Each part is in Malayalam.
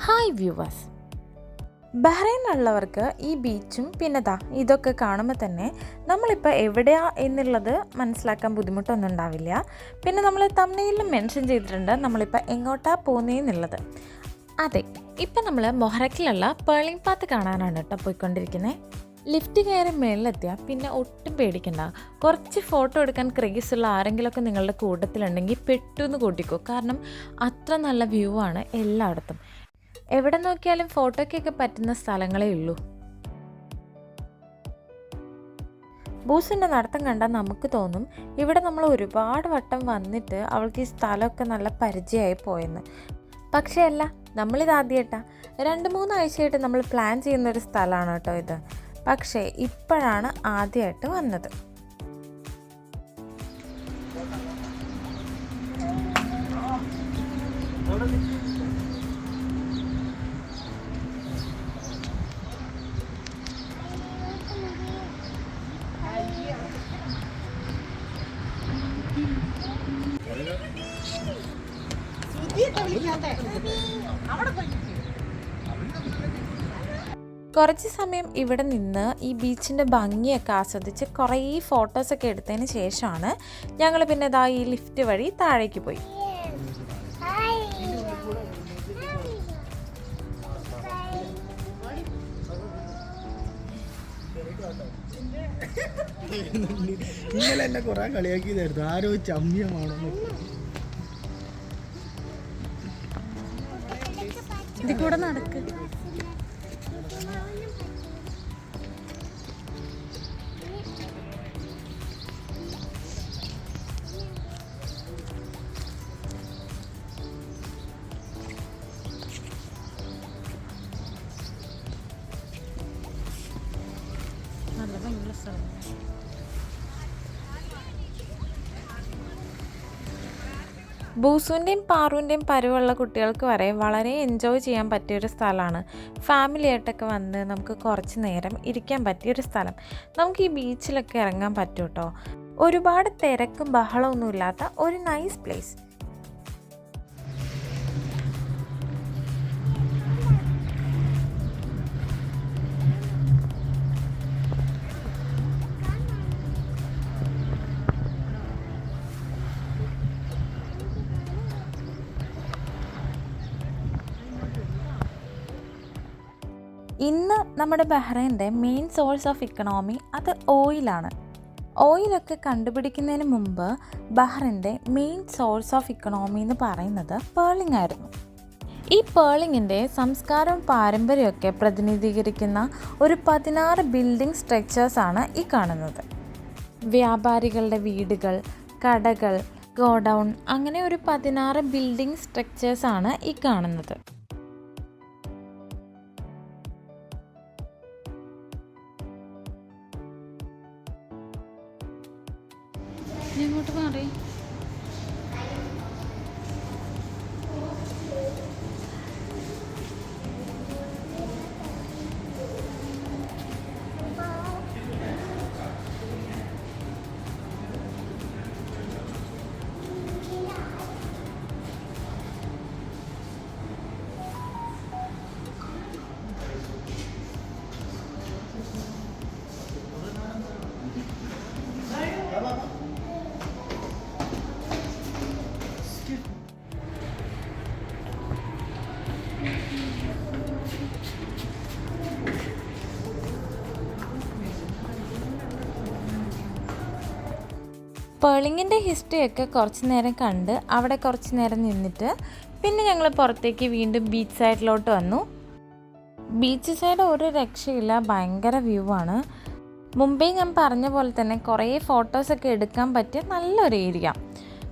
ഹായ് വ്യൂവേഴ്സ്, ബഹ്റൈനിലുള്ളവർക്ക് ഈ ബീച്ചും പിന്നെ ഇതൊക്കെ കാണുമ്പോൾ തന്നെ നമ്മളിപ്പോൾ എവിടെയാണ് എന്നുള്ളത് മനസ്സിലാക്കാൻ ബുദ്ധിമുട്ടൊന്നും ഉണ്ടാവില്ല. പിന്നെ നമ്മൾ തംബ്നെയിലും മെൻഷൻ ചെയ്തിട്ടുണ്ട് നമ്മളിപ്പോൾ എങ്ങോട്ടാണ് പോകുന്നതെന്നുള്ളത്. അതെ, ഇപ്പം നമ്മൾ മൊഹറക്കിലുള്ള പേളിംഗ് പാത്ത് കാണാനാണ് കേട്ടോ പോയിക്കൊണ്ടിരിക്കുന്നത്. ലിഫ്റ്റ് കയറി മേളിലെത്തിയാൽ പിന്നെ ഒട്ടും പേടിക്കണ്ട. കുറച്ച് ഫോട്ടോ എടുക്കാൻ ക്രേസുള്ള ആരെങ്കിലുമൊക്കെ നിങ്ങളുടെ കൂട്ടത്തിലുണ്ടെങ്കിൽ പെട്ടെന്ന് കൂട്ടിക്കോ. കാരണം അത്ര നല്ല വ്യൂ ആണ് എല്ലായിടത്തും. എവിടെ നോക്കിയാലും ഫോട്ടോയ്ക്കൊക്കെ പറ്റുന്ന സ്ഥലങ്ങളേ ഉള്ളൂ. ബൂസിൻ്റെ നടത്തം കണ്ടാൽ നമുക്ക് തോന്നും ഇവിടെ നമ്മൾ ഒരുപാട് വട്ടം വന്നിട്ട് അവൾക്ക് ഈ സ്ഥലമൊക്കെ നല്ല പരിചയമായി പോയെന്ന്. പക്ഷേ അല്ല, നമ്മളിതാദ്യമായിട്ടാണ്. 2-3 ആഴ്ചയായിട്ട് നമ്മൾ പ്ലാൻ ചെയ്യുന്നൊരു സ്ഥലമാണ് കേട്ടോ ഇത്. പക്ഷേ ഇപ്പോഴാണ് ആദ്യമായിട്ട് വന്നത്. കുറച്ച് സമയം ഇവിടെ നിന്ന് ഈ ബീച്ചിൻ്റെ ഭംഗിയൊക്കെ ആസ്വദിച്ച് കുറേ ഫോട്ടോസൊക്കെ എടുത്തതിന് ശേഷമാണ് ഞങ്ങൾ പിന്നെ ഈ ലിഫ്റ്റ് വഴി താഴേക്ക് പോയി. ഇന്നലെ എന്നെ കുറെ കളിയാക്കിയതായിരുന്നു, ആരോ ചമ്യമാണോ. ഇതിൽ കൂടെ നടക്ക്. നല്ല ഭയങ്കര സ്ഥലം. ബൂസുവിൻ്റെയും പാറുവിൻ്റെയും പരുവുള്ള കുട്ടികൾക്ക് വരെ വളരെ എൻജോയ് ചെയ്യാൻ പറ്റിയൊരു സ്ഥലമാണ്. ഫാമിലി ആയിട്ടൊക്കെ വന്ന് നമുക്ക് കുറച്ച് നേരം ഇരിക്കാൻ പറ്റിയൊരു സ്ഥലം. നമുക്ക് ഈ ബീച്ചിലൊക്കെ ഇറങ്ങാൻ പറ്റും കേട്ടോ. ഒരുപാട് തിരക്കും ബഹളമൊന്നും ഇല്ലാത്ത ഒരു നൈസ് പ്ലേസ്. ഇന്ന് നമ്മുടെ ബഹ്റൈൻ്റെ മെയിൻ സോഴ്സ് ഓഫ് ഇക്കണോമി അത് ഓയിലാണ്. ഓയിലൊക്കെ കണ്ടുപിടിക്കുന്നതിന് മുമ്പ് ബഹ്റൈൻ്റെ മെയിൻ സോഴ്സ് ഓഫ് ഇക്കണോമി എന്ന് പറയുന്നത് പേളിംഗ് ആയിരുന്നു. ഈ പേളിങ്ങിൻ്റെ സംസ്കാരവും പാരമ്പര്യമൊക്കെ പ്രതിനിധീകരിക്കുന്ന ഒരു 16 ബിൽഡിംഗ് സ്ട്രക്ചേഴ്സാണ് ഈ കാണുന്നത്. വ്യാപാരികളുടെ വീടുകൾ, കടകൾ, ഗോഡൗൺ, അങ്ങനെ ഒരു 16 ബിൽഡിംഗ് സ്ട്രക്ചേഴ്സാണ് ഈ കാണുന്നത്. ഇങ്ങോട്ട് മാറി. പേളിങ്ങിൻ്റെ ഹിസ്റ്ററിയൊക്കെ കുറച്ച് നേരം കണ്ട് അവിടെ കുറച്ച് നേരം നിന്നിട്ട് പിന്നെ ഞങ്ങൾ പുറത്തേക്ക് വീണ്ടും ബീച്ച് സൈഡിലോട്ട് വന്നു. ബീച്ച് സൈഡ് ഒരു രക്ഷയില്ല, ഭയങ്കര വ്യൂ ആണ്. മുമ്പേ ഞാൻ പറഞ്ഞ പോലെ തന്നെ കുറേ ഫോട്ടോസൊക്കെ എടുക്കാൻ പറ്റിയ നല്ലൊരു ഏരിയ.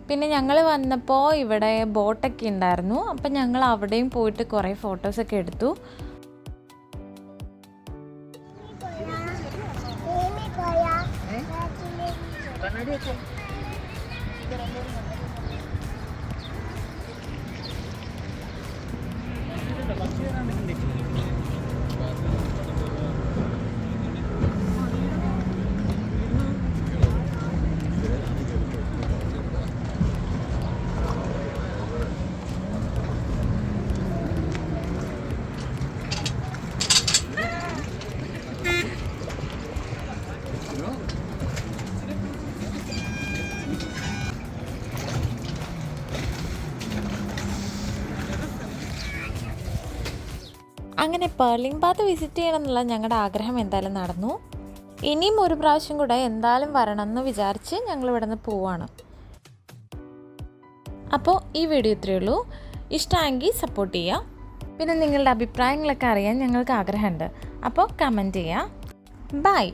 പിന്നെ ഞങ്ങൾ വന്നപ്പോൾ ഇവിടെ ബോട്ടൊക്കെ ഉണ്ടായിരുന്നു. അപ്പം ഞങ്ങൾ അവിടെയും പോയിട്ട് കുറേ ഫോട്ടോസൊക്കെ എടുത്തു. അങ്ങനെ പേർലിംഗ് ബാത്ത് വിസിറ്റ് ചെയ്യണം എന്നുള്ള ഞങ്ങളുടെ ആഗ്രഹം എന്തായാലും നടന്നു. ഇനിയും ഒരു പ്രാവശ്യം കൂടെ എന്തായാലും വരണമെന്ന് വിചാരിച്ച് ഞങ്ങൾ ഇവിടെ നിന്ന് പോവാണ്. അപ്പോൾ ഈ വീഡിയോ ഇത്രയേ ഉള്ളൂ. ഇഷ്ടമായെങ്കിൽ സപ്പോർട്ട് ചെയ്യുക. പിന്നെ നിങ്ങളുടെ അഭിപ്രായങ്ങളൊക്കെ അറിയാൻ ഞങ്ങൾക്ക് ആഗ്രഹമുണ്ട്. അപ്പോൾ കമൻറ്റ് ചെയ്യുക. ബൈ.